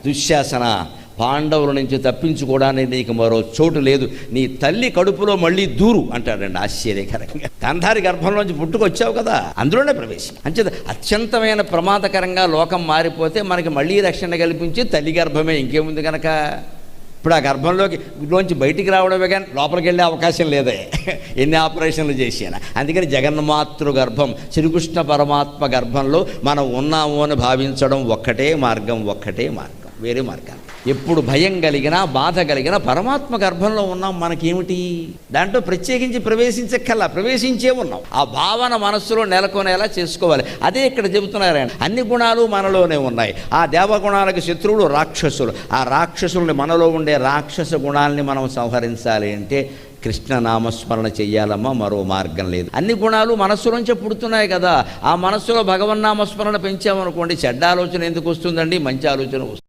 దుశ్శాసన, పాండవుల నుంచి తప్పించుకోవడానికి నీకు మరో చోటు లేదు, నీ తల్లి కడుపులో మళ్ళీ దూరు అంటాడండి ఆశ్చర్యకరంగా. గాంధారి గర్భంలోంచి పుట్టుకొచ్చావు కదా, అందులోనే ప్రవేశం. అంచేత అత్యంతమైన ప్రమాదకరంగా లోకం మారిపోతే మనకి మళ్ళీ రక్షణ కల్పించి తల్లి గర్భమే, ఇంకేముంది కనుక. ఇప్పుడు ఆ గర్భంలోంచి బయటికి రావడమే కానీ లోపలికి వెళ్ళే అవకాశం లేదే, ఎన్ని ఆపరేషన్లు చేసినా. అందుకని జగన్మాతృ గర్భం, శ్రీకృష్ణ పరమాత్మ గర్భంలో మనం ఉన్నాము అని భావించడం ఒక్కటే మార్గం, వేరే మార్గం. ఎప్పుడు భయం కలిగినా బాధ కలిగినా పరమాత్మ గర్భంలో ఉన్నాం, మనకేమిటి దాంట్లో ప్రత్యేకించి ప్రవేశించే ఉన్నాం. ఆ భావన మనస్సులో నెలకొనేలా చేసుకోవాలి. అదే ఇక్కడ చెబుతున్నారండి. అన్ని గుణాలు మనలోనే ఉన్నాయి. ఆ దేవగుణాలకు శత్రువులు రాక్షసులు. ఆ రాక్షసుల్ని, మనలో ఉండే రాక్షస గుణాలని మనం సంహరించాలి అంటే కృష్ణనామస్మరణ చెయ్యాలమ్మా, మరో మార్గం లేదు. అన్ని గుణాలు మనస్సులోంచే పుడుతున్నాయి కదా. ఆ మనస్సులో భగవన్నామస్మరణ పెంచామనుకోండి, చెడ్డ ఆలోచన ఎందుకు వస్తుందండి, మంచి ఆలోచన వస్తుంది.